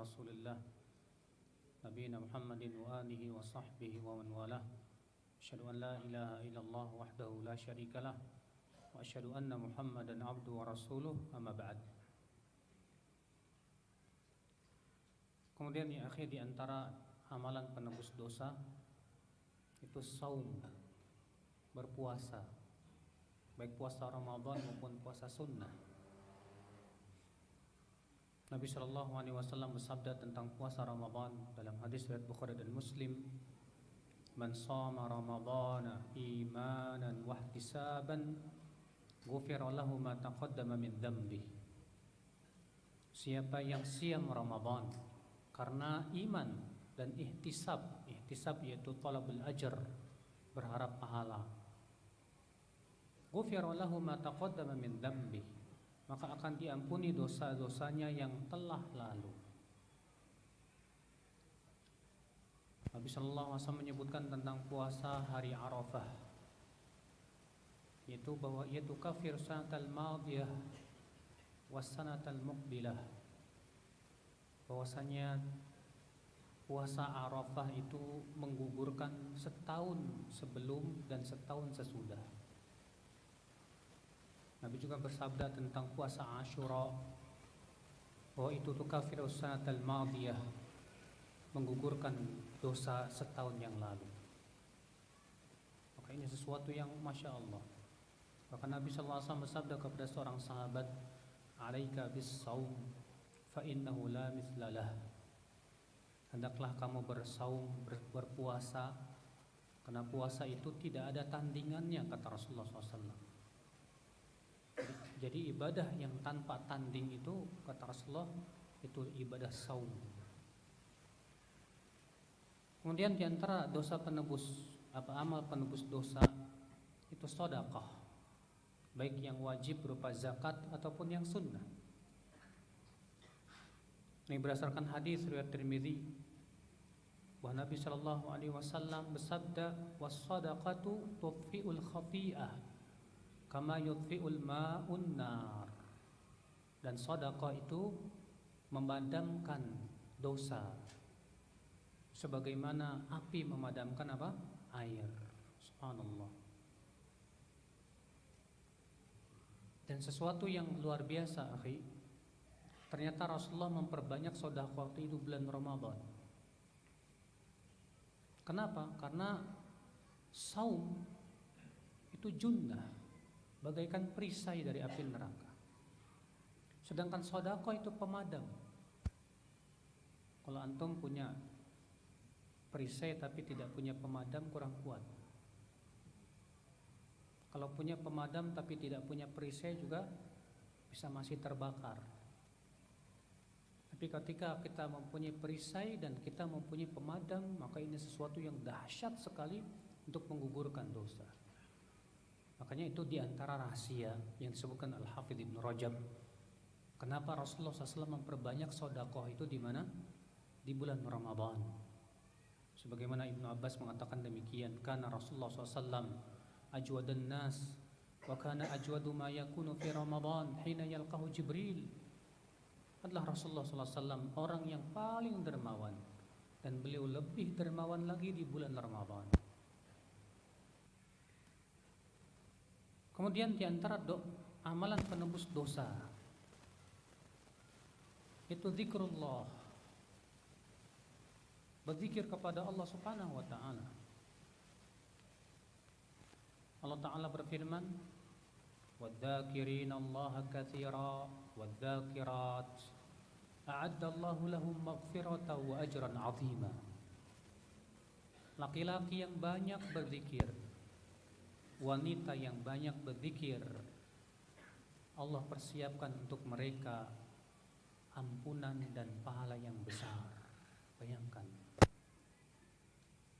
Rasulillah Nabiyina Muhammadin wa alihi wa sahbihi wa man walah. Asyhadu an la ilaha illallah wahdahu la syarikalah wa asyhadu anna Muhammadan abduhu wa rasuluh, amma ba'd. Kemudian ya akhi, di antara amalan penebus dosa itu saum, berpuasa, baik puasa Ramadan maupun puasa sunnah. Nabi sallallahu alaihi wasallam bersabda tentang puasa Ramadan dalam hadis riwayat Bukhari dan Muslim, "Man shama Ramadhana imanan wa ihtisaban, ghufira lahu ma taqaddama min dhanbi." Siapa yang siam Ramadan karena iman dan ihtisab yaitu talabul ajr, berharap pahala, ghufira lahu ma taqaddama min dhanbi, maka akan diampuni dosa-dosanya yang telah lalu. Nabi sallallahu alaihi wasallam menyebutkan tentang puasa hari Arafah, yaitu bahwa ia tukafir sanatal madiyah was sanatal muqbilah, bahwasanya puasa Arafah itu menggugurkan setahun sebelum dan setahun sesudah. Nabi juga bersabda tentang puasa Asyura bahwa itu tukaffiru sanatal madiyah, menggugurkan dosa setahun yang lalu. Maka ini sesuatu yang masya Allah. Bahkan Nabi sallallahu alaihi wasallam bersabda kepada seorang sahabat, "Alaika bis-shaum fa innahu la mithlalah." Hendaklah kamu bersaum, berpuasa, karena puasa itu tidak ada tandingannya, kata Rasulullah SAW. Jadi ibadah yang tanpa tanding itu, kata Rasulullah, itu ibadah saum. Kemudian diantara dosa penebus, amal penebus dosa itu sedekah, baik yang wajib berupa zakat ataupun yang sunnah. Ini berdasarkan hadis riwayat Tirmidzi bahwa Nabi sallallahu alaihi wasallam bersabda, "Was-shadaqatu tudfi'ul khati'ah kama yudfi'ul ma'un nar." Dan sedekah itu memadamkan dosa sebagaimana api memadamkan apa? Air. Subhanallah. Dan sesuatu yang luar biasa, akhi, ternyata Rasulullah memperbanyak sedekah itu bulan Ramadan. Kenapa? Karena saum itu junnah, bagaikan perisai dari api neraka. Sedangkan sedekah itu pemadam. Kalau antum punya perisai tapi tidak punya pemadam, kurang kuat. Kalau punya pemadam tapi tidak punya perisai juga bisa masih terbakar. Tapi ketika kita mempunyai perisai dan kita mempunyai pemadam, maka ini sesuatu yang dahsyat sekali untuk menggugurkan dosa. Makanya itu diantara rahasia yang disebutkan Al-Hafidz Ibnu Rajab. Kenapa Rasulullah SAW memperbanyak sedekah itu di mana? Di bulan Ramadan. Sebagaimana Ibnu Abbas mengatakan demikian, "Kana Rasulullah SAW ajwadan nas wa kana ajwadu ma yakunu fi Ramadan hina yalqahu Jibril." Adalah Rasulullah SAW orang yang paling dermawan, dan beliau lebih dermawan lagi di bulan Ramadan. Kemudian di antara amalan penebus dosa itu zikrullah, berzikir kepada Allah Subhanahu wa taala. Allah taala berfirman, "Wadz-dzakirina Allaha katsiran wadz-dzakirat a'addallahu lahum maghfiratan wa ajran 'azima." Laki-laki yang banyak berzikir, wanita yang banyak berzikir, Allah persiapkan untuk mereka ampunan dan pahala yang besar. Bayangkan.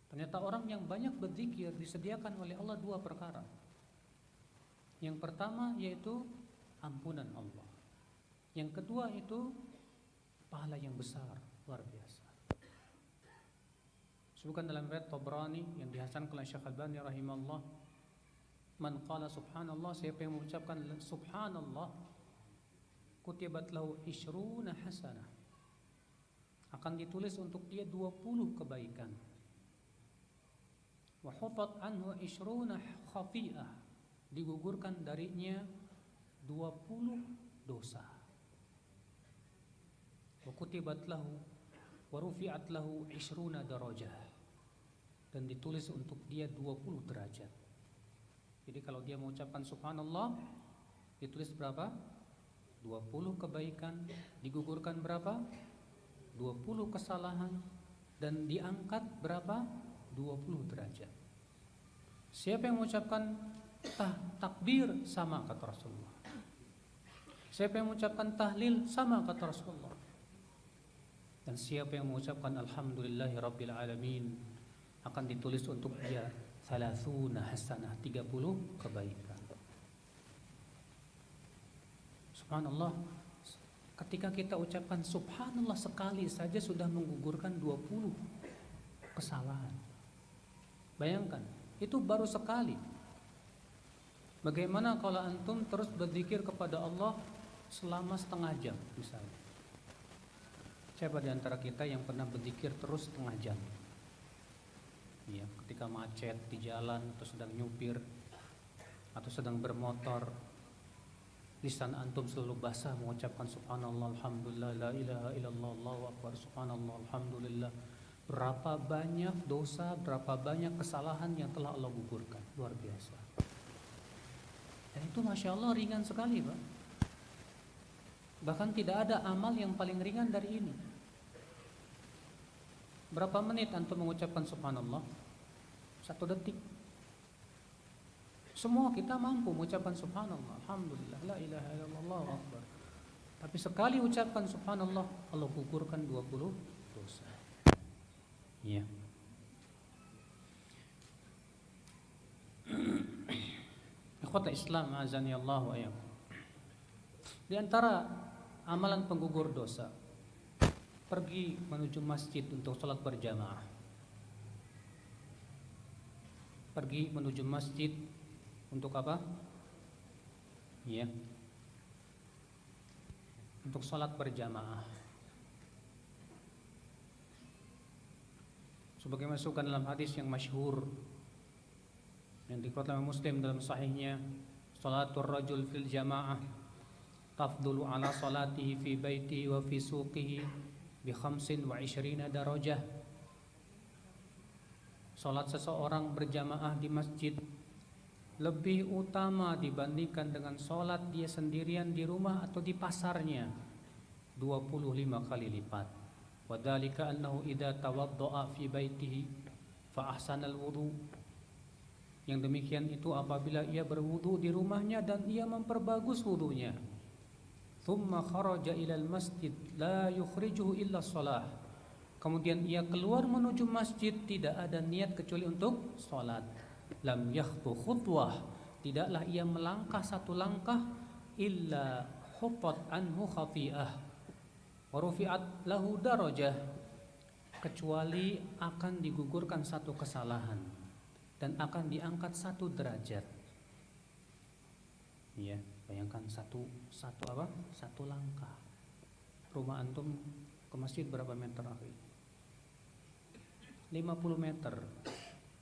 Ternyata orang yang banyak berzikir disediakan oleh Allah dua perkara. Yang pertama yaitu ampunan Allah. Yang kedua itu pahala yang besar, luar biasa. Sebutkan dalam riwayat Tabrani yang dihasankan oleh Syekh Albani rahimahullah, "Man qala subhanallah," siapa yang mengucapkan subhanallah, kutibat lahu 20 hasanah, akan ditulis untuk dia 20 kebaikan. Wa hutat anhu 20 khafi'ah, digugurkan darinya 20 dosa. Wa kutibat lahu wa rufi'at lahu 20 darajah, dan ditulis untuk dia 20 derajat. Jadi kalau dia mengucapkan subhanallah, ditulis berapa? 20 kebaikan, digugurkan berapa? 20 kesalahan, dan diangkat berapa? 20 derajat. Siapa yang mengucapkan takbir, sama kata Rasulullah. Siapa yang mengucapkan tahlil, sama kata Rasulullah. Dan siapa yang mengucapkan alhamdulillahi rabbil alamin, akan ditulis untuk dia 30 hasanah, 30 kebaikan. Subhanallah, ketika kita ucapkan subhanallah sekali saja sudah menggugurkan 20 kesalahan. Bayangkan, itu baru sekali. Bagaimana kalau antum terus berzikir kepada Allah selama setengah jam misalnya? Siapa di antara kita yang pernah berzikir terus setengah jam? Ya, ketika macet di jalan atau sedang nyupir atau sedang bermotor, lisan antum selalu basah mengucapkan subhanallah, alhamdulillah, la ilaha illallah, Allahu akbar, subhanallah, alhamdulillah. Berapa banyak dosa, berapa banyak kesalahan yang telah Allah gugurkan. Luar biasa. Dan itu Masya Allah ringan sekali, Pak. Bahkan tidak ada amal yang paling ringan dari ini. Berapa menit antum mengucapkan subhanallah? 1 detik. Semua kita mampu mengucapkan subhanallah, alhamdulillah, la ilaha illallah, Allahu akbar. Tapi sekali ucapkan subhanallah, Allah gugurkan 20 dosa. Ya. Ikhwata Islam azani Allah wa iyyakum. Di antara amalan penggugur dosa, pergi menuju masjid untuk sholat berjamaah. Pergi menuju masjid untuk apa? Ya, untuk sholat berjamaah. Sebagaimana disebutkan dalam hadis yang masyhur yang dikeluarkan oleh Muslim dalam sahihnya, sholatul rajul fil jamaah tafdulu ala salatihi fi baitihi wa fi suqihi bi 25 darajah. Salat seseorang berjamaah di masjid lebih utama dibandingkan dengan salat dia sendirian di rumah atau di pasarnya 25 kali lipat. Wadhalika annahu idza tawaddaa fi baitihi fa ahsanal wudu. Yang demikian itu apabila ia berwudu di rumahnya dan ia memperbagus wudunya. Thumma kharaja ilal masjid la yukhrijuhu illa shalah. Kemudian ia keluar menuju masjid, tidak ada niat kecuali untuk salat. Lam yakhtu khutwah, tidaklah ia melangkah satu langkah illa hutat anhu khafi'ah wa rufi'at lahu darajah, kecuali akan digugurkan satu kesalahan dan akan diangkat 1 derajat. Ya, bayangkan satu langkah. Rumah antum ke masjid berapa meter, akhi? 50 meter.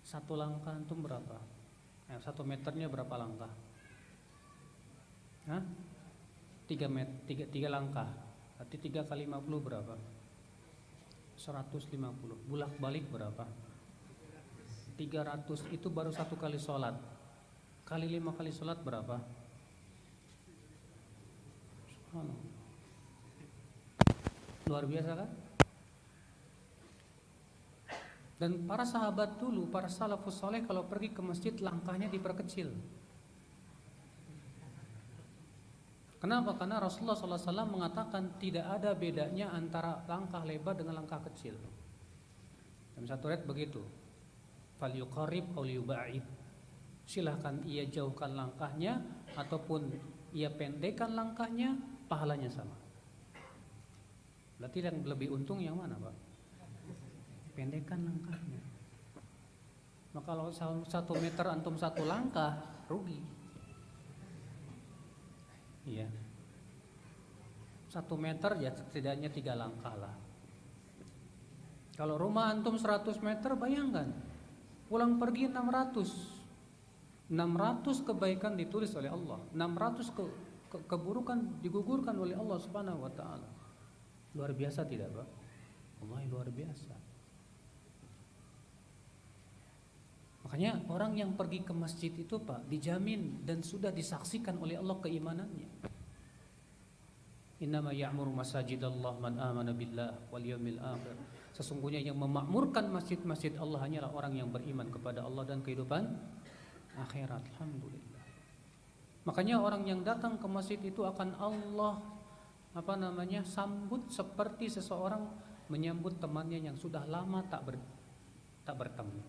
1 langkah antum berapa? 1 meternya berapa langkah? 3 langkah. Berarti 3 kali 50 berapa? 150. Bulak balik berapa? 300. Itu baru 1 kali sholat. Kali 5 kali sholat berapa? Luar biasa kan? Dan para sahabat dulu, para salafus soleh kalau pergi ke masjid langkahnya diperkecil. Kenapa? Karena Rasulullah SAW mengatakan tidak ada bedanya antara langkah lebar dengan langkah kecil. Dalam satu riwayat begitu. Falyuqarrib aw liyuba'id. Silahkan ia jauhkan langkahnya ataupun ia pendekkan langkahnya, pahalanya sama. Berarti yang lebih untung yang mana, Pak? Pendekkan langkahnya. Maka kalau 1 meter antum 1 langkah, rugi. Iya. 1 meter ya setidaknya 3 langkah lah. Kalau rumah antum 100 meter, bayangkan pulang pergi 600. 600 kebaikan ditulis oleh Allah, 600 keburukan digugurkan oleh Allah Subhanahu wa taala. Luar biasa tidak, Pak? Wallahi luar biasa. Makanya orang yang pergi ke masjid itu, Pak, dijamin dan sudah disaksikan oleh Allah keimanannya. Innama ya'muru masajidallah man amana billah wal yawmil akhir. Sesungguhnya yang memakmurkan masjid-masjid Allah hanyalah orang yang beriman kepada Allah dan kehidupan akhirat. Alhamdulillah. Makanya orang yang datang ke masjid itu akan Allah sambut seperti seseorang menyambut temannya yang sudah lama tak bertemu.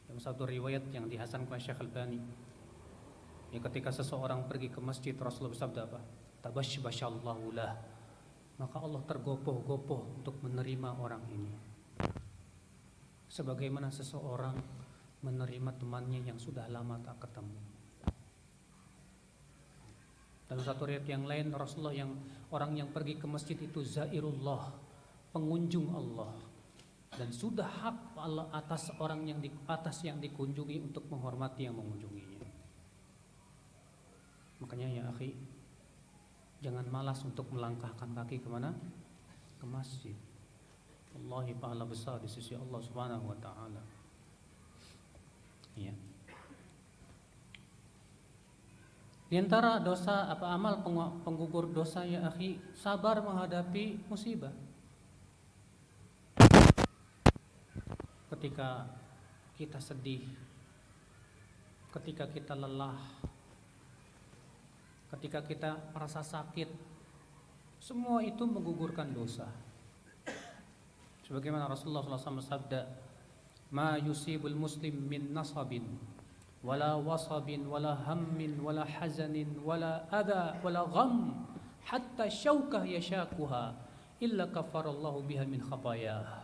Dalam satu riwayat yang dihasankan Syekh Albani, ya, ketika seseorang pergi ke masjid, Rasulullah bersabda apa? Tabashbashallahu lah. Maka Allah tergopoh-gopoh untuk menerima orang ini. Sebagaimana seseorang menerima temannya yang sudah lama tak ketemu. Dalam satu riwayat yang lain, Rasulullah yang orang yang pergi ke masjid itu zairullah, pengunjung Allah, dan sudah hak Allah atas orang yang yang dikunjungi untuk menghormati yang mengunjunginya. Makanya ya akhi, jangan malas untuk melangkahkan kaki kemana? Ke masjid. Wallahi pahala besar di sisi Allah Subhanahu wa taala. Ya. Di antara dosa amal penggugur dosa ya akhi, sabar menghadapi musibah. Ketika kita sedih, ketika kita lelah, ketika kita merasa sakit, semua itu menggugurkan dosa. Sebagaimana Rasulullah SAW bersabda, "Ma yusibul muslim min nasabin wala wasabin wala hammin wala hazanin wala adha wala gham hatta syaukah yashakuha illa kafarallahu biha min khatayah."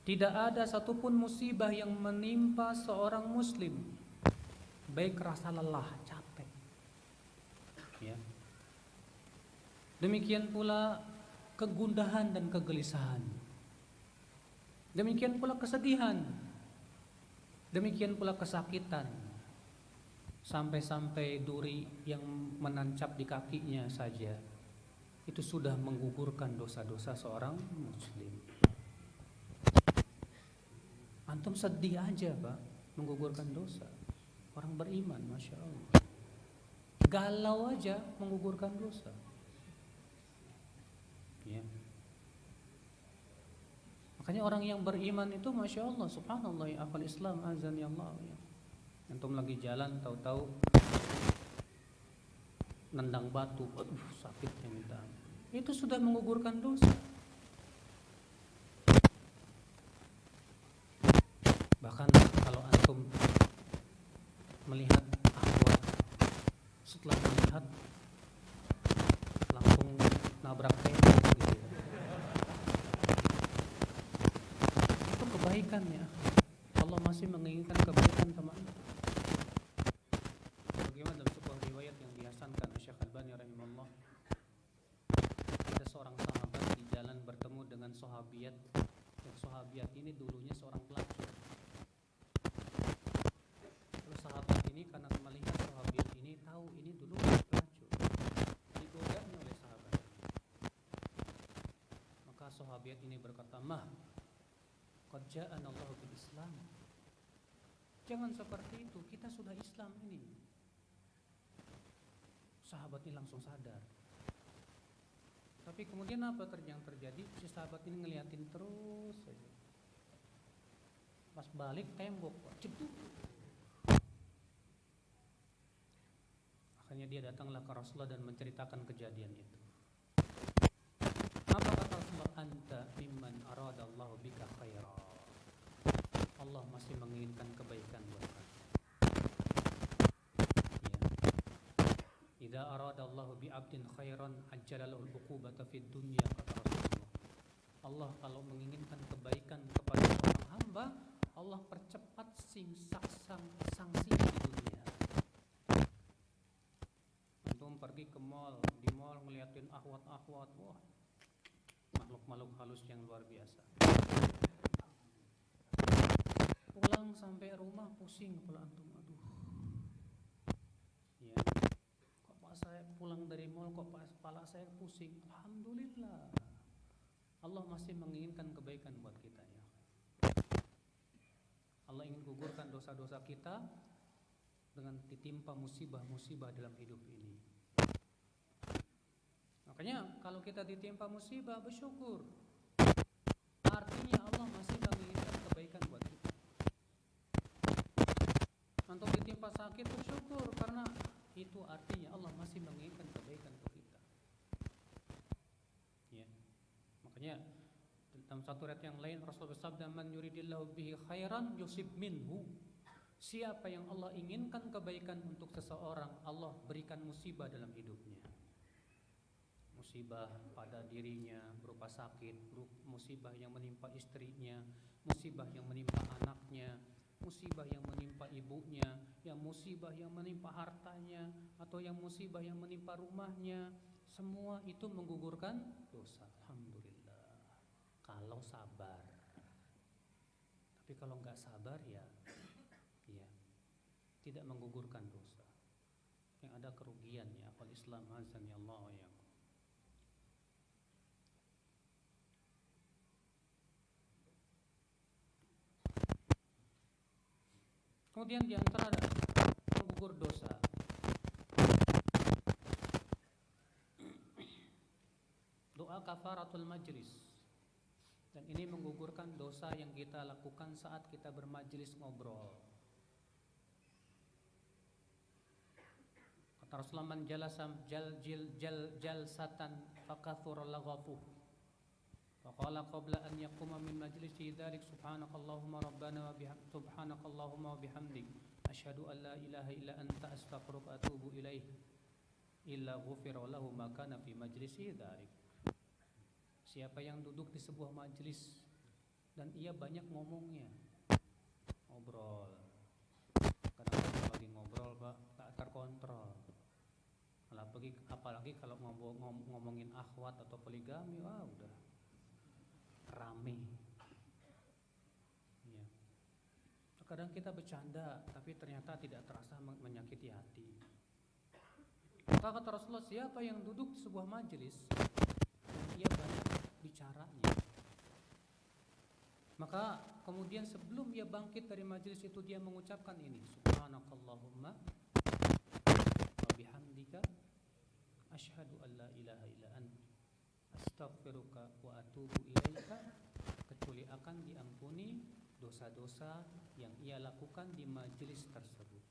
Tidak ada satupun musibah yang menimpa seorang muslim, baik rasa lelah, capek, ya. Demikian pula kegundahan dan kegelisahan. Demikian pula kesedihan. Demikian pula kesakitan. Sampai-sampai duri yang menancap di kakinya saja itu sudah menggugurkan dosa-dosa seorang muslim. Antum sedih aja, Pak, menggugurkan dosa. Orang beriman, Masya Allah. Galau aja menggugurkan dosa. Ya. Makanya orang yang beriman itu Masya Allah, subhanallah, ya akhal Islam, azan ya Allah, ya. Antum lagi jalan, tahu-tahu nendang batu, aduh sakitnya minta. Itu sudah menggugurkan dosa. Bahkan kalau antum melihat akhwat, setelah melihat langsung nabrak tembok gitu ya. Itu kebaikan ya. Allah masih menginginkan kebaikan sama anda. Bagaimana dalam sebuah riwayat yang dihasankan Syekh Albani rahimahullah, ada seorang sahabat di jalan bertemu dengan sahabiat, yang sahabiat ini dulunya seorang pelacur. Terus sahabat ini karena melihat sahabiat ini tahu ini dulu pelacur, digodanya oleh sahabat. Maka sahabiat ini berkata, "Mah, qad ja'ana Allahu bil Islam." Jangan seperti itu, kita sudah Islam ini. Sahabat ini langsung sadar. Tapi kemudian apa yang terjadi? Si sahabat ini ngeliatin terus saja. Pas balik tembok, ceduk. Akhirnya dia datanglah ke Rasulullah dan menceritakan kejadian itu. Apa kata Rasulullah? Anta mimman aradallahu bika khaira. Allah masih menginginkan kebaikan buat kamu. Idza aradallahu bi 'abdin khairan ajjala lahu al-uqubata fid dunya, kata Rasulullah. Allah kalau menginginkan kebaikan kepada seorang hamba, Allah percepat sanksi di dunia. Antum pergi ke mall, di mall ngeliatin akhwat-akhwat, wah, makhluk-makhluk halus halus yang luar biasa. Pulang sampai rumah pusing kepala antum, aduh. Ya. Kok pas saya pulang dari mall kok kepala saya pusing. Alhamdulillah. Allah masih menginginkan kebaikan buat kita ya. Allah ingin gugurkan dosa-dosa kita dengan ditimpa musibah-musibah dalam hidup ini. Makanya kalau kita ditimpa musibah bersyukur. Artinya Allah masih menginginkan kebaikan buat kita. Untuk ditimpa sakit bersyukur karena itu artinya Allah masih menginginkan kebaikan untuk kita. Ya. Makanya dalam satu ayat yang lain Rasulullah bersabda, "Man yuridillahu bihi khairan yusib minhu." Siapa yang Allah inginkan kebaikan untuk seseorang, Allah berikan musibah dalam hidupnya. Musibah pada dirinya berupa sakit, musibah yang menimpa istrinya, musibah yang menimpa anaknya, musibah yang menimpa ibunya, yang musibah yang menimpa hartanya, atau yang musibah yang menimpa rumahnya. Semua itu menggugurkan dosa. Alhamdulillah. Kalau sabar. Tapi kalau nggak sabar ya tidak menggugurkan dosa. Yang ada kerugiannya. Akal Islam azan ya Allah ya. Kemudian di antara menggugur dosa doa kafaratul majlis. Dan ini menggugurkan dosa yang kita lakukan saat kita bermajlis ngobrol. Kata Rasulullah, "Man jalasa jalsatan fakathura laghafuh." Faqala qabla an yaquma min majlisi dzalik subhanakallahumma rabbana wa bihamdika subhanakallahumma wa bihamdik asyhadu an la ilaha illa anta astaghfiruka wa atubu ilaik illa ghufira lahu ma kana fi majlisi dzalik. Siapa yang duduk di sebuah majlis dan ia banyak ngomongnya, ngobrol. Kadang-kadang lagi ngobrol Pak, tak terkontrol. Apalagi kalau ngomongin akhwat atau poligami, wah udah rame. Ya. Kadang kita bercanda, tapi ternyata tidak terasa menyakiti hati. Maka kata Rasulullah, siapa yang duduk di sebuah majelis dan ia banyak bicaranya, maka kemudian sebelum ia bangkit dari majelis itu dia mengucapkan ini, subhanakallahumma wa bihamdika asyhadu an la ilaha illa anta astaghfiruka wa atubu ilaika, kecuali akan diampuni dosa-dosa yang ia lakukan di majelis tersebut.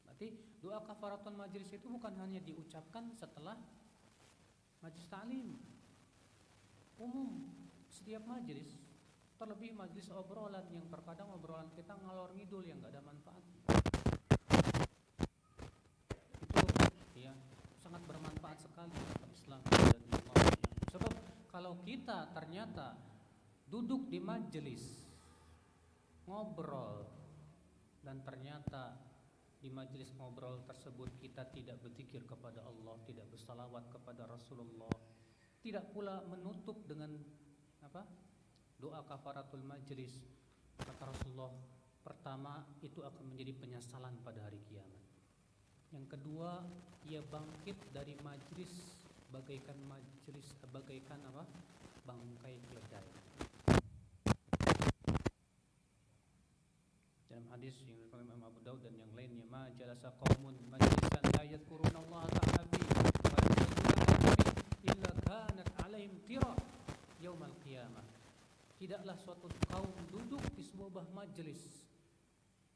Berarti doa kafaratul majelis itu bukan hanya diucapkan setelah majelis ta'lim, umum setiap majelis, terlebih majelis obrolan yang terkadang obrolan kita ngalor ngidul yang gak ada manfaatnya. Itu ya sangat bermanfaat sekali dalam Islam dan Allah. Sebab kalau kita ternyata duduk di majelis ngobrol dan ternyata di majelis ngobrol tersebut kita tidak berzikir kepada Allah, tidak bersalawat kepada Rasulullah, tidak pula menutup dengan doa kafaratul majelis, kata Rasulullah, pertama itu akan menjadi penyesalan pada hari kiamat. Yang kedua, ia bangkit dari majelis bagaikan bangkai keledai. Dalam hadis yang diriwayatkan Imam Abu Daud dan yang lainnya, ma jalasa qaumun majlisan la yadhkurunallaha ta'ala fi wa la yadhkuruna illa kanat 'alaihim tira yaumal qiyamah. Tidaklah suatu kaum duduk di sebuah majelis,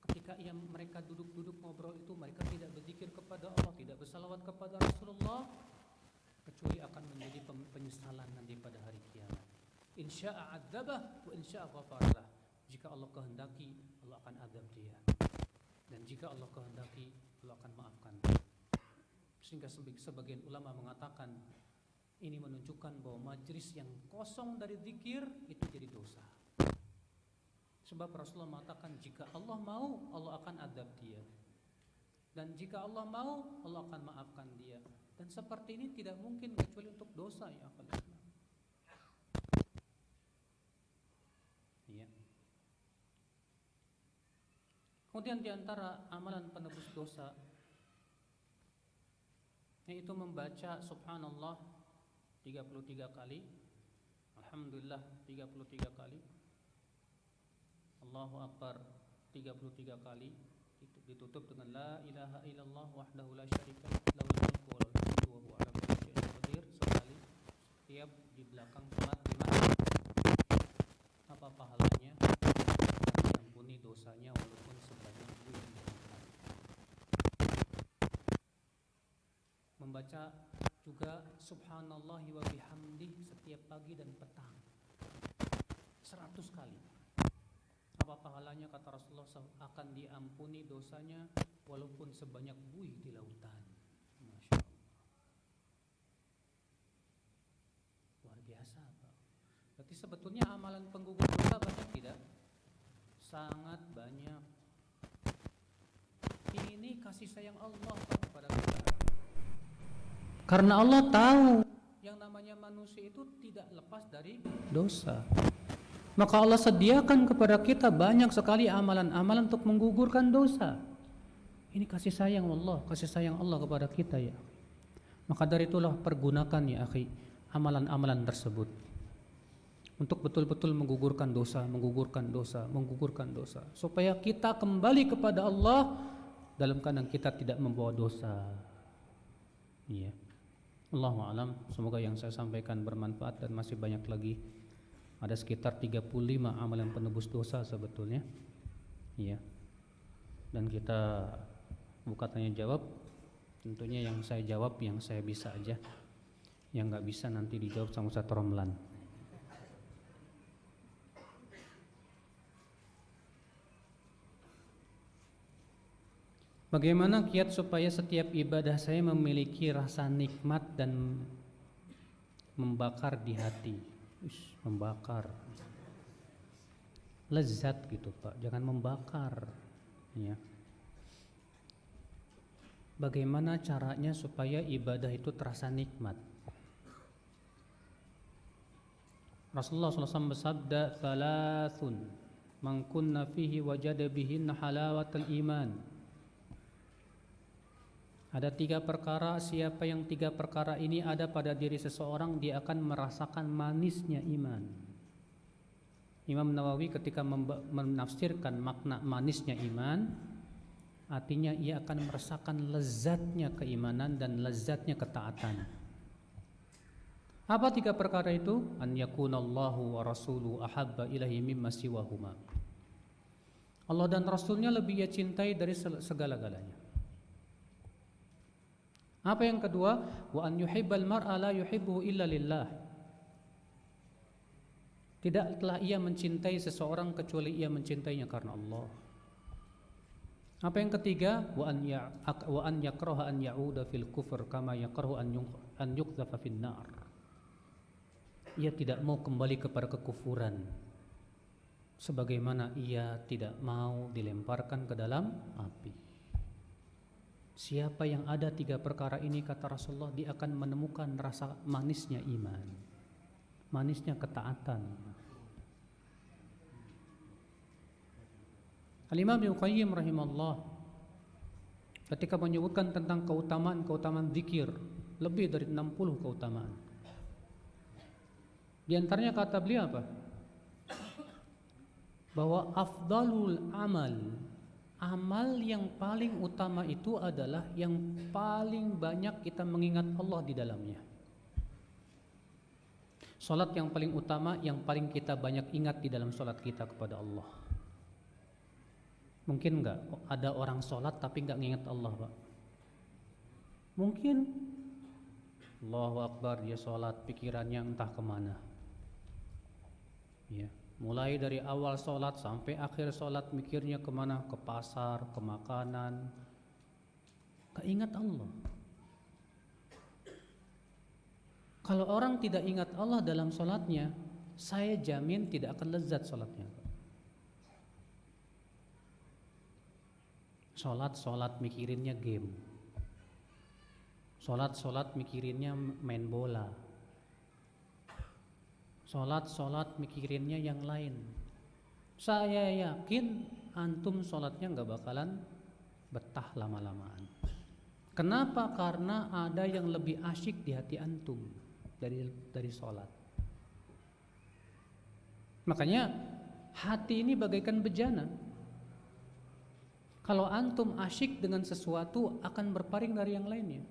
ketika mereka duduk-duduk ngobrol itu mereka tidak berzikir kepada Allah, tidak bersalawat kepada Rasulullah, kecuali akan menjadi penyesalan nanti pada hari kiamat. Insya'a adzabah wa insya'a ghafarlah. Jika Allah kehendaki, Allah akan azab dia, dan jika Allah kehendaki, Allah akan maafkan. Sehingga sebagian ulama mengatakan ini menunjukkan bahwa majelis yang kosong dari zikir itu jadi dosa. Sebab Rasulullah mengatakan jika Allah mau, Allah akan azab dia, dan jika Allah mau, Allah akan maafkan dia. Dan seperti ini tidak mungkin kecuali untuk dosa ya akal Islam. Kemudian di antara amalan penebus dosa yaitu membaca subhanallah 33 kali, alhamdulillah 33 kali, Allahu akbar 33 kali, ditutup dengan la ilaha illallah wahdahu la syarika lahul mulku wa lahul hamdu wa huwa ala kulli syai'in qadir sekali setiap di belakang salat 5 kali. Apa pahalanya? Diampuni dosanya walaupun sebanyak buih. Membaca juga subhanallahi wa bihamdih setiap pagi dan petang 100 kali. Apa pahalanya? Kata Rasulullah, akan diampuni dosanya walaupun sebanyak buih di lautan. Masya Allah, luar biasa Pak. Berarti sebetulnya amalan penggugur dosa banyak tidak? Sangat banyak. Ini kasih sayang Allah Pak kepada kita. Karena Allah tahu yang namanya manusia itu tidak lepas dari dosa. Maka Allah sediakan kepada kita banyak sekali amalan-amalan untuk menggugurkan dosa. Ini kasih sayang Allah, kasih sayang Allah kepada kita ya. Maka dari itulah pergunakan ya akhi amalan-amalan tersebut untuk betul-betul menggugurkan dosa, menggugurkan dosa, menggugurkan dosa, supaya kita kembali kepada Allah dalam keadaan kita tidak membawa dosa. Iya. Allahu a'lam. Semoga yang saya sampaikan bermanfaat dan masih banyak lagi. Ada sekitar 35 amalan penebus dosa sebetulnya. Iya. Dan kita buka tanya jawab. Tentunya yang saya jawab yang saya bisa aja. Yang nggak bisa nanti dijawab sama Ustaz Romlan. Bagaimana kiat supaya setiap ibadah saya memiliki rasa nikmat dan membakar di hati? Membakar, lezat gitu Pak, jangan membakar ya. Bagaimana caranya supaya ibadah itu terasa nikmat? Rasulullah SAW bersabda, "Thalathun man kunna fihi wajada bihinna halawatal iman." Ada 3 perkara, siapa yang 3 perkara ini ada pada diri seseorang, dia akan merasakan manisnya iman. Imam Nawawi ketika menafsirkan makna manisnya iman, artinya ia akan merasakan lezatnya keimanan dan lezatnya ketaatan. Apa 3 perkara itu? An yakunallahu wa rasuluhu ahabba ilaihi mimma siwahuma. Allah dan Rasulnya lebih ia cintai dari segala-galanya. Apa yang kedua? Wa an yuhibbal mar'a la yuhibbuhu illa lillah. Tidaklah ia mencintai seseorang kecuali ia mencintainya karena Allah. Apa yang ketiga? Wa an yakraha an ya'uda fil kufr kama yakrahu an yuqdhafa fin nar. Ia tidak mau kembali kepada kekufuran sebagaimana ia tidak mau dilemparkan ke dalam api. Siapa yang ada 3 perkara ini, kata Rasulullah, dia akan menemukan rasa manisnya iman, manisnya ketaatan. Al-Imam Ibnu Qayyim rahimahullah ketika menyebutkan tentang keutamaan zikir, lebih dari 60 keutamaan. Di antaranya kata beliau apa? Bahwa afdalul amal yang paling utama itu adalah yang paling banyak kita mengingat Allah di dalamnya. Salat yang paling utama, yang paling kita banyak ingat di dalam salat kita kepada Allah. Mungkin enggak ada orang salat tapi enggak mengingat Allah, Pak? Mungkin. Allahu Akbar, dia salat, pikirannya entah kemana. Ya. Mulai dari awal sholat sampai akhir sholat mikirnya kemana? Ke pasar, ke makanan. Gak ingat Allah. Kalau orang tidak ingat Allah dalam sholatnya, saya jamin tidak akan lezat sholatnya. Sholat mikirinnya game. Sholat mikirinnya main bola. Sholat mikirinnya yang lain. Saya yakin antum sholatnya nggak bakalan betah lama-lamaan. Kenapa? Karena ada yang lebih asyik di hati antum dari sholat. Makanya hati ini bagaikan bejana. Kalau antum asyik dengan sesuatu akan berpaling dari yang lainnya.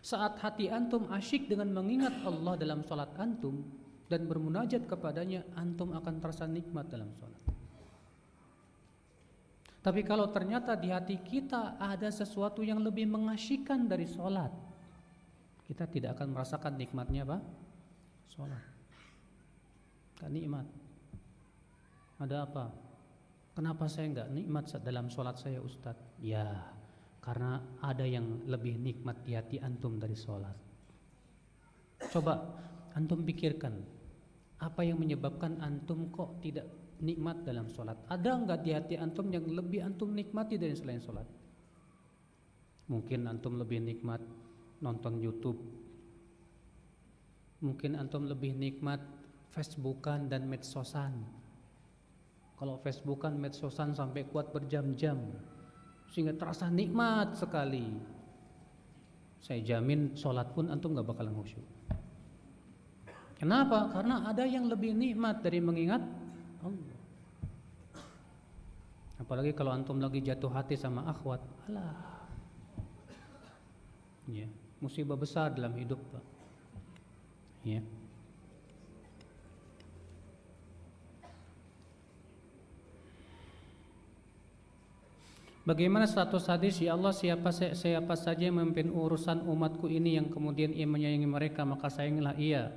Saat hati antum asyik dengan mengingat Allah dalam sholat antum dan bermunajat kepadanya, antum akan terasa nikmat dalam sholat. Tapi kalau ternyata di hati kita ada sesuatu yang lebih mengasyikkan dari sholat, kita tidak akan merasakan nikmatnya apa? Sholat. Gak nikmat. Ada apa? Kenapa saya nggak nikmat dalam sholat saya, Ustadz? Ya, karena ada yang lebih nikmat di hati antum dari sholat. Coba antum pikirkan, apa yang menyebabkan antum kok tidak nikmat dalam sholat? Ada nggak di hati antum yang lebih antum nikmati dari selain sholat? Mungkin antum lebih nikmat nonton YouTube. Mungkin antum lebih nikmat Facebookan dan medsosan. Kalau Facebookan, medsosan sampai kuat berjam-jam, sehingga terasa nikmat sekali. Saya jamin sholat pun antum gak bakalan khusyuk. Kenapa? Karena ada yang lebih nikmat dari mengingat Allah. Apalagi kalau antum lagi jatuh hati sama akhwat, alah, ya, musibah besar dalam hidup, Pak. Ya. Bagaimana status hadis, ya Allah, siapa saja yang memimpin urusan umatku ini yang kemudian ia menyayangi mereka, maka sayangilah ia,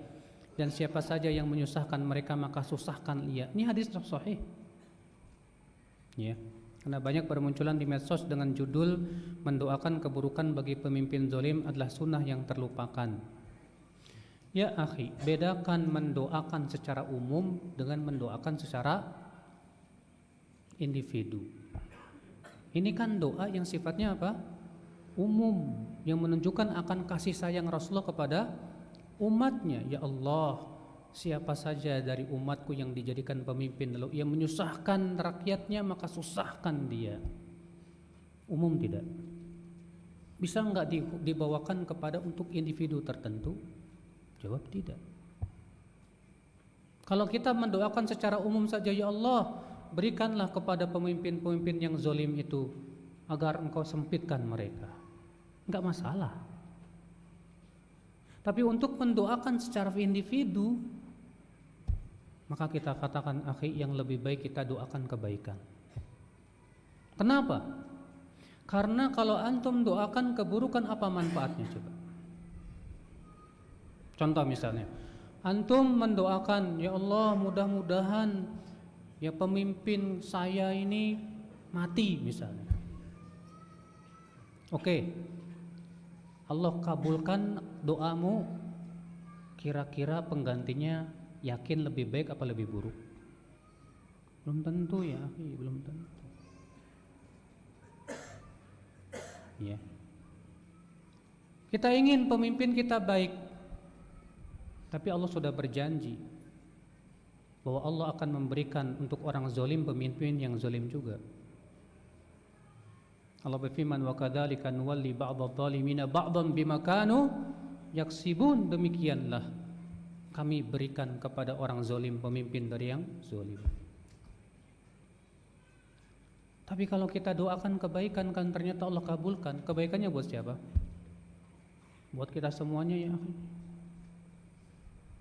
dan siapa saja yang menyusahkan mereka, maka susahkan ia. Ini hadis sahih. Ya. Karena banyak bermunculan di medsos dengan judul mendoakan keburukan bagi pemimpin zalim adalah sunnah yang terlupakan. Ya akhi, bedakan mendoakan secara umum dengan mendoakan secara individu. Ini kan doa yang sifatnya apa? Umum, yang menunjukkan akan kasih sayang Rasulullah kepada umatnya. Ya Allah, siapa saja dari umatku yang dijadikan pemimpin lalu ia menyusahkan rakyatnya, maka susahkan dia. Umum tidak. Bisa enggak dibawakan kepada untuk individu tertentu? Jawab tidak. Kalau kita mendoakan secara umum saja, ya Allah, berikanlah kepada pemimpin-pemimpin yang zalim itu agar engkau sempitkan mereka, enggak masalah. Tapi untuk mendoakan secara individu, maka kita katakan, akhi, yang lebih baik kita doakan kebaikan. Kenapa? Karena kalau antum doakan keburukan, apa manfaatnya coba? Contoh misalnya, antum mendoakan, ya Allah, mudah-mudahan ya pemimpin saya ini mati misalnya. Oke, Allah kabulkan doamu, kira-kira penggantinya yakin lebih baik apa lebih buruk? Belum tentu ya, belum tentu. Ya. Kita ingin pemimpin kita baik, tapi Allah sudah berjanji bahwa Allah akan memberikan untuk orang zalim pemimpin yang zalim juga. Allah berfirman, wa kadzalika nuwalli ba'dadh-dhalimina ba'dhan bima kanu yaksibun. Demikianlah kami berikan kepada orang zalim pemimpin dari yang zalim. Tapi kalau kita doakan kebaikan, kan ternyata Allah kabulkan, kebaikannya buat siapa? Buat kita semuanya ya.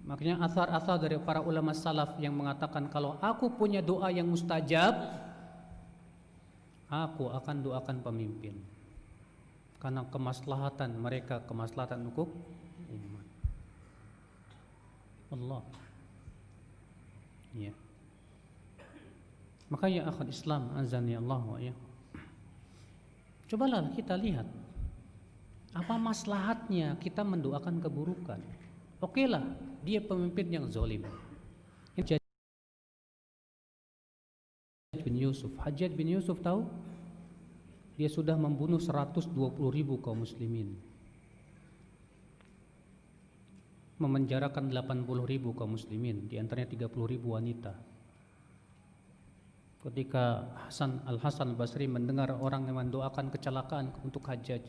Makanya asar-asar dari para ulama salaf yang mengatakan, kalau aku punya doa yang mustajab, aku akan doakan pemimpin, karena kemaslahatan mereka, kemaslahatan untuk umat Allah. Ya. Makanya akhul Islam azani Allah wa ya. Cobalah kita lihat apa maslahatnya kita mendoakan keburukan. Oke lah, dia pemimpin yang zalim. Hajjaj bin Yusuf. Hajjaj bin Yusuf tahu? Dia sudah membunuh 120.000 kaum muslimin, memenjarakan 80.000 kaum muslimin, di antaranya 30.000 wanita. Ketika Al-Hasan Basri mendengar orang yang mendoakan kecelakaan untuk hajjaj,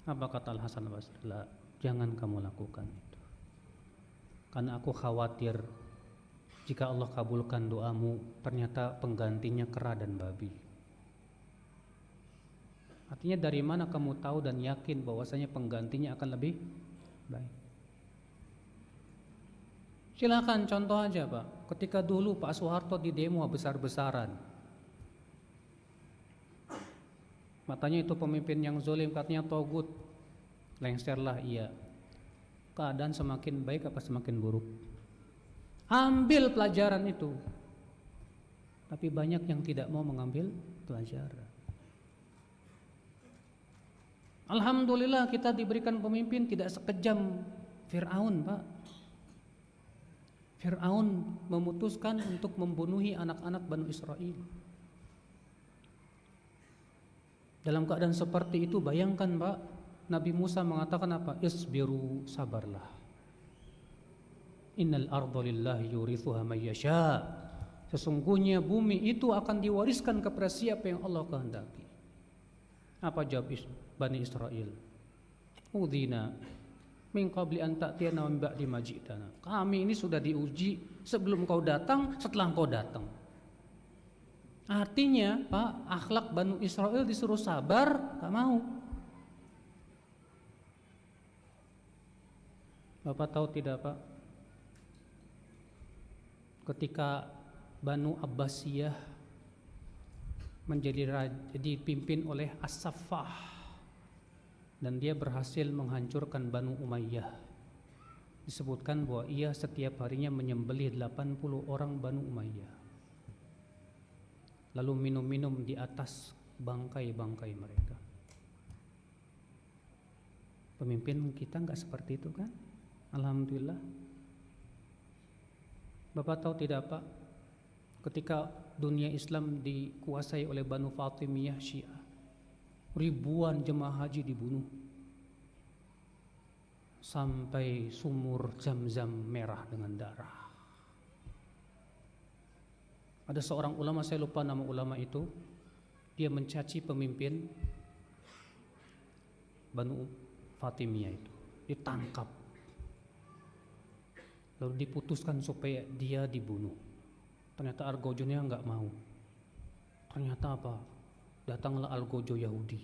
apa kata Al-Hasan Basri? Jangan kamu lakukan itu, karena aku khawatir jika Allah kabulkan doamu, ternyata penggantinya kera dan babi. Artinya dari mana kamu tahu dan yakin bahwasanya penggantinya akan lebih baik? Silakan contoh aja Pak, ketika dulu Pak Soeharto di demo besar-besaran, matanya itu pemimpin yang zalim, katanya togut, lengserlah ia. Keadaan semakin baik apa semakin buruk? Ambil pelajaran itu. Tapi banyak yang tidak mau mengambil pelajaran. Alhamdulillah kita diberikan pemimpin tidak sekejam Fir'aun, Pak. Fir'aun memutuskan untuk membunuhi anak-anak Bani Israel. Dalam keadaan seperti itu, bayangkan Pak, Nabi Musa mengatakan apa? Isbiru, sabarlah. Innal arda lillahi yurithuha may yasha. Sesungguhnya bumi itu akan diwariskan kepada siapa yang Allah kehendaki. Apa jawab Bani Israel? Udhina min qabli an ta'tiyana min ba'di ma ji'tana. Kami ini sudah diuji sebelum kau datang, setelah kau datang. Artinya, Pak, akhlak Bani Israel disuruh sabar, gak mau. Bapak tahu tidak, Pak? Ketika Banu Abbasiyah dipimpin oleh As-Saffah dan dia berhasil menghancurkan Banu Umayyah, disebutkan bahwa ia setiap harinya menyembelih 80 orang Banu Umayyah, lalu minum-minum di atas bangkai-bangkai mereka. Pemimpin kita enggak seperti itu kan? Alhamdulillah. Bapak tahu tidak Pak, ketika dunia Islam dikuasai oleh Banu Fatimiyah Syiah, ribuan jemaah haji dibunuh, sampai sumur Zam-Zam merah dengan darah. Ada seorang ulama, saya lupa nama ulama itu, dia mencaci pemimpin Banu Fatimiyah itu, ditangkap, lalu diputuskan supaya dia dibunuh. Ternyata Argojonya enggak mau. Ternyata apa? Datanglah Algojo Yahudi,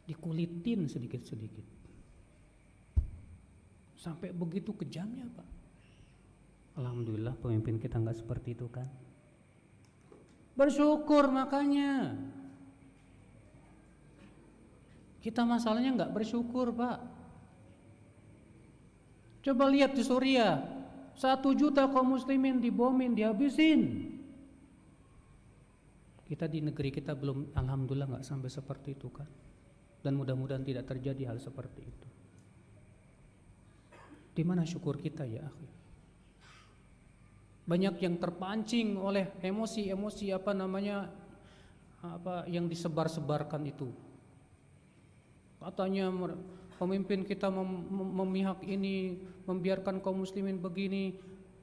dikulitin sedikit-sedikit. Sampai begitu kejamnya Pak. Alhamdulillah pemimpin kita enggak seperti itu kan. Bersyukur makanya. Kita masalahnya enggak bersyukur Pak. Coba lihat di Suriah, 1 juta kaum muslimin dibomin, dihabisin. Kita di negeri kita belum, alhamdulillah nggak sampai seperti itu kan. Dan mudah-mudahan tidak terjadi hal seperti itu. Di mana syukur kita ya akhi? Banyak yang terpancing oleh emosi-emosi apa yang disebar-sebarkan itu. Katanya pemimpin kita memihak ini, membiarkan kaum muslimin begini.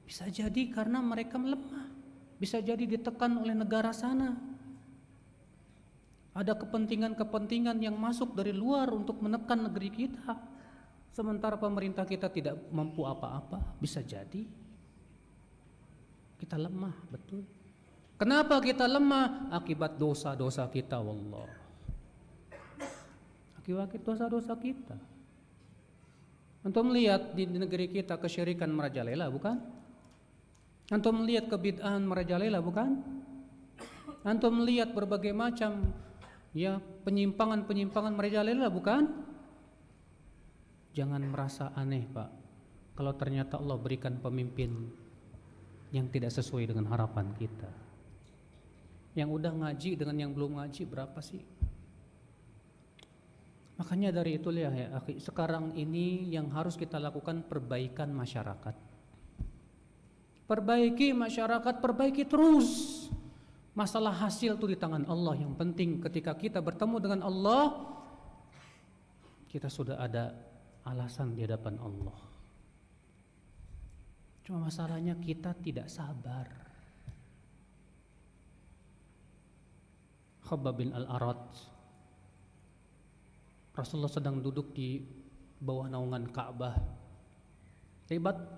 Bisa jadi karena mereka melemah, bisa jadi ditekan oleh negara sana. Ada kepentingan-kepentingan yang masuk dari luar untuk menekan negeri kita, sementara pemerintah kita tidak mampu apa-apa. Bisa jadi kita lemah, betul. Kenapa kita lemah? Akibat dosa-dosa kita, wallah. Akibat dosa-dosa kita. Antum melihat di negeri kita kesyirikan merajalela, bukan? Antum melihat kebid'ahan merajalela, bukan? Antum melihat berbagai macam penyimpangan-penyimpangan merajalela, bukan? Jangan merasa aneh Pak, kalau ternyata Allah berikan pemimpin yang tidak sesuai dengan harapan kita. Yang udah ngaji dengan yang belum ngaji berapa sih? Makanya dari itulah ya akhi, sekarang ini yang harus kita lakukan perbaikan masyarakat. Perbaiki masyarakat, perbaiki terus. Masalah hasil itu di tangan Allah. Yang penting ketika kita bertemu dengan Allah, kita sudah ada alasan di hadapan Allah. Cuma masalahnya kita tidak sabar. Khabbab bin Al-Arat. Rasulullah sedang duduk di bawah naungan Ka'bah.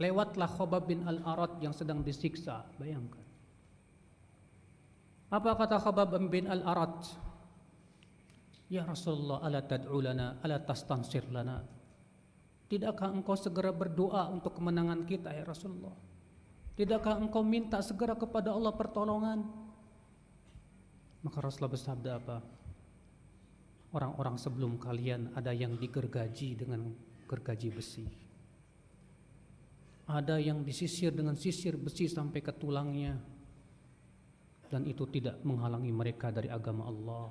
Lewatlah Khabbab bin Al-Arat yang sedang disiksa. Bayangkan. Apa kata Khabbab bin Al-Arat? Ya Rasulullah, ala tad'u lana, ala tastansir lana. Tidakkah engkau segera berdoa untuk kemenangan kita ya Rasulullah? Tidakkah engkau minta segera kepada Allah pertolongan? Maka Rasulullah bersabda apa? Orang-orang sebelum kalian ada yang digergaji dengan gergaji besi. Ada yang disisir dengan sisir besi sampai ke tulangnya. Dan itu tidak menghalangi mereka dari agama Allah.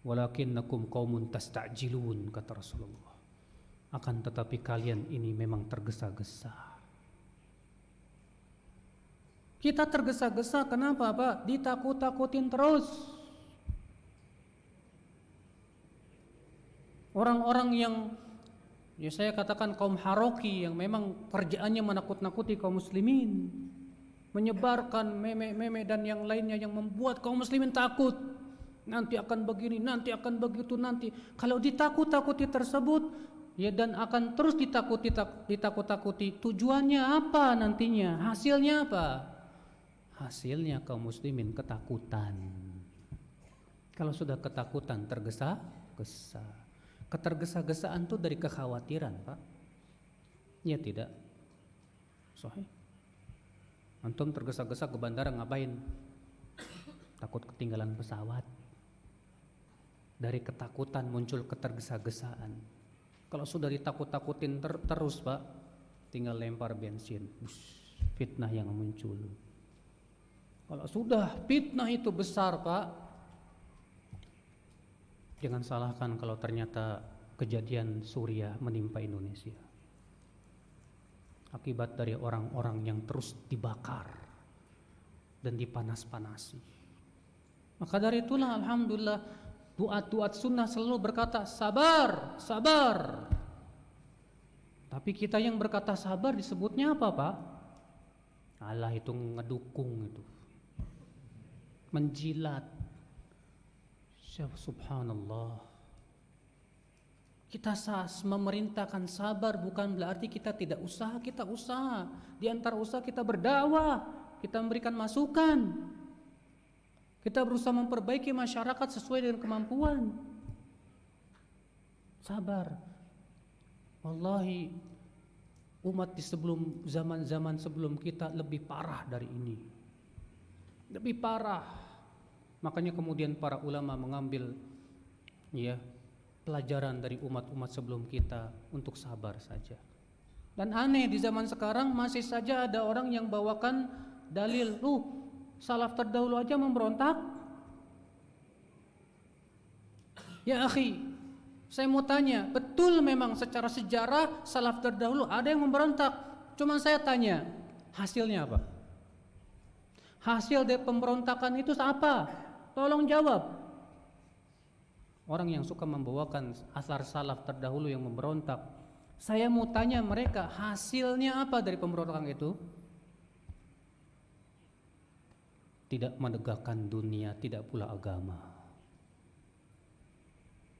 Walakinnakum qaumun tasta'jilun, kata Rasulullah. Akan tetapi kalian ini memang tergesa-gesa. Kita tergesa-gesa kenapa Pak? Ditakut-takutin terus. Orang-orang yang ya saya katakan kaum haroki yang memang kerjaannya menakut-nakuti kaum muslimin, menyebarkan meme-meme dan yang lainnya yang membuat kaum muslimin takut. Nanti akan begini, nanti akan begitu nanti. Kalau ditakut-takuti tersebut, ya dan akan terus ditakut-takuti. Tujuannya apa nantinya? Hasilnya apa? Hasilnya kaum muslimin ketakutan. Kalau sudah ketakutan, tergesa-gesa. Ketergesa-gesaan itu dari kekhawatiran, Pak. Ya tidak. Sahih. Antum tergesa-gesa ke bandara ngapain? Takut ketinggalan pesawat. Dari ketakutan muncul ketergesa-gesaan. Kalau sudah ditakut-takutin terus Pak, tinggal lempar bensin. Fitnah yang muncul. Kalau sudah fitnah itu besar Pak, jangan salahkan kalau ternyata kejadian Suriah menimpa Indonesia. Akibat dari orang-orang yang terus dibakar dan dipanas-panasi. Maka dari itulah alhamdulillah duat-duat sunnah selalu berkata sabar, sabar. Tapi kita yang berkata sabar disebutnya apa Pak? Allah itu ngedukung itu. Menjilat. Subhanallah. Kita memerintahkan sabar bukan berarti kita tidak usaha, kita usaha. Di antara usaha kita berdakwah, kita memberikan masukan. Kita berusaha memperbaiki masyarakat sesuai dengan kemampuan. Sabar. Wallahi umat di zaman-zaman sebelum kita lebih parah dari ini. Lebih parah. Makanya kemudian para ulama mengambil pelajaran dari umat-umat sebelum kita untuk sabar saja. Dan aneh di zaman sekarang masih saja ada orang yang bawakan dalil, salaf terdahulu aja memberontak. Ya akhi, saya mau tanya, betul memang secara sejarah salaf terdahulu ada yang memberontak. Cuma saya tanya, hasilnya apa? Hasil dari pemberontakan itu apa? Tolong jawab. Orang yang suka membawakan asar salaf terdahulu yang memberontak, saya mau tanya mereka, hasilnya apa dari pemberontakan itu? Tidak menegakkan dunia, tidak pula agama.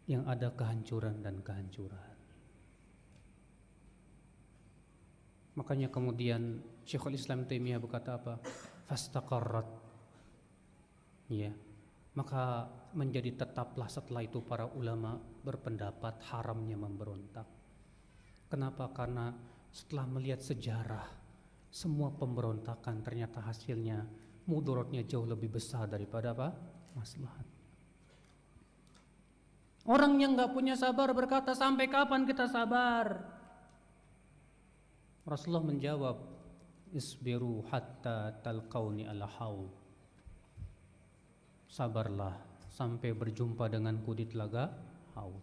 Yang ada kehancuran dan kehancuran. Makanya kemudian Syekhul Islam Taimiyah berkata apa? Fastaqarrat. Ya. Maka menjadi tetaplah setelah itu para ulama berpendapat haramnya memberontak. Kenapa? Karena setelah melihat sejarah, semua pemberontakan ternyata hasilnya mudaratnya jauh lebih besar daripada apa? Maslahat. Orang yang gak punya sabar berkata, sampai kapan kita sabar? Rasulullah menjawab, isbiru hatta talqauni ala haud. Sabarlah sampai berjumpa denganku di telaga Haud.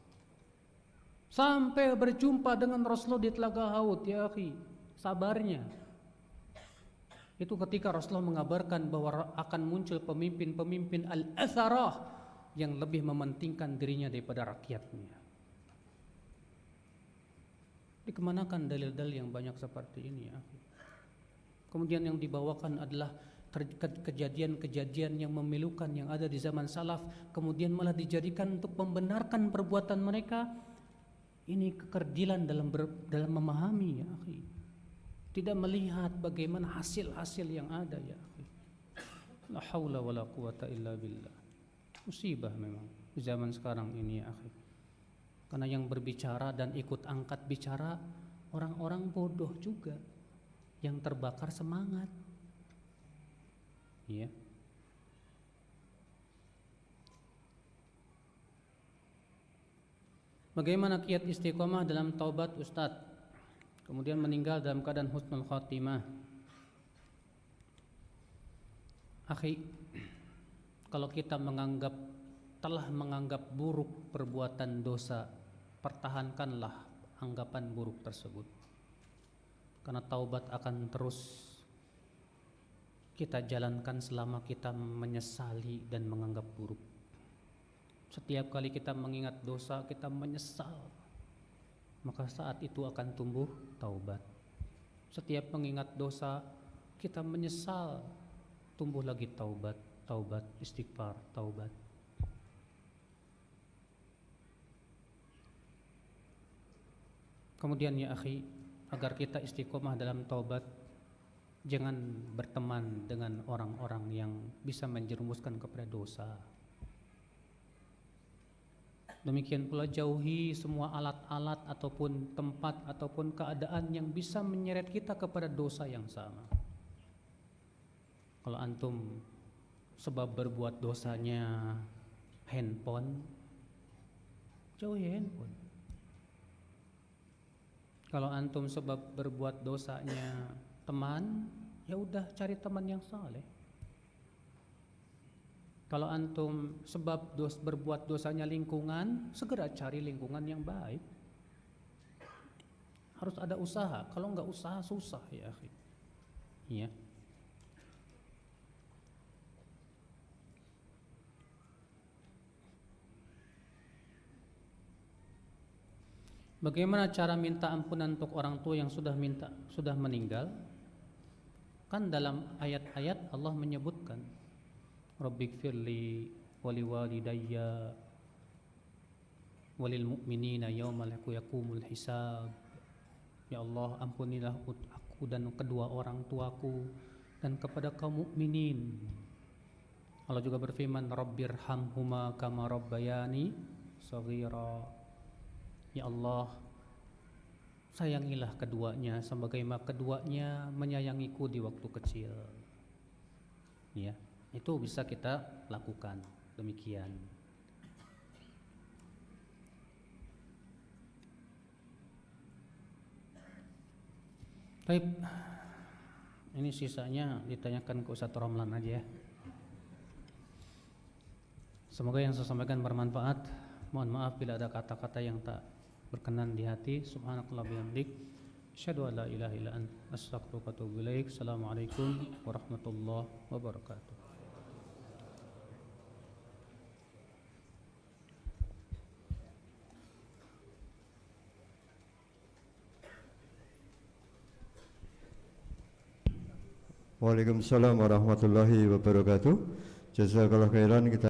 Sampai berjumpa dengan Rasulullah di telaga Haud, ya akhi. Sabarnya. Itu ketika Rasulullah mengabarkan bahwa akan muncul pemimpin-pemimpin al-atharah yang lebih mementingkan dirinya daripada rakyatnya. Dikemanakan dalil-dalil yang banyak seperti ini, ya akhi. Kemudian yang dibawakan adalah kejadian-kejadian yang memilukan yang ada di zaman salaf kemudian malah dijadikan untuk membenarkan perbuatan mereka. Ini kekerdilan dalam memahami, ya akhi. Tidak melihat bagaimana hasil-hasil yang ada, ya akhi. La haula wala quwata illa billah. Musibah memang di zaman sekarang ini, ya akhi. Karena yang berbicara dan ikut angkat bicara orang-orang bodoh juga yang terbakar semangat. Ya. Bagaimana kiat istiqomah dalam taubat Ustadz? Kemudian meninggal dalam keadaan husnul khatimah. Akhi, kalau kita telah menganggap buruk perbuatan dosa, pertahankanlah anggapan buruk tersebut. Karena taubat akan terus kita jalankan selama kita menyesali dan menganggap buruk. Setiap kali kita mengingat dosa, kita menyesal, maka saat itu akan tumbuh taubat. Setiap mengingat dosa, kita menyesal, tumbuh lagi taubat, taubat, istighfar, taubat. Kemudian ya akhi, agar kita istiqomah dalam taubat, jangan berteman dengan orang-orang yang bisa menjerumuskan kepada dosa. Demikian pula jauhi semua alat-alat ataupun tempat ataupun keadaan yang bisa menyeret kita kepada dosa yang sama. Kalau antum sebab berbuat dosanya handphone, jauhi handphone. Kalau antum sebab berbuat dosanya teman, ya udah cari teman yang saleh. Kalau antum sebab berbuat dosanya lingkungan, segera cari lingkungan yang baik. Harus ada usaha. Kalau enggak usaha susah, ya akhi. Iya. Bagaimana cara minta ampunan untuk orang tua yang sudah meninggal? Kan dalam ayat-ayat Allah menyebutkan, Rabbighfirli wali walidayya walil mu'minina yaumal yaqumul hisab. Ya Allah, ampunilah aku dan kedua orang tuaku dan kepada kaum mukminin. Allah juga berfirman, Rabbirhamhuma kama rabbayani shaghira. Ya Allah, sayangilah keduanya sebagaimana keduanya menyayangiku di waktu kecil. Ya. Itu bisa kita lakukan demikian. Baik, ini sisanya ditanyakan ke Ustaz Romlan aja ya. Semoga yang saya sampaikan bermanfaat. Mohon maaf bila ada kata-kata yang tak berkenan di hati. Subhanakallah bihamdik, asyhadu an la ilaha illa anta, astaghfiruka wa atubu ilaik. Assalamualaikum warahmatullahi wabarakatuh. Waalaikumsalam warahmatullahi wabarakatuh. Jazakallahu khairan. Kita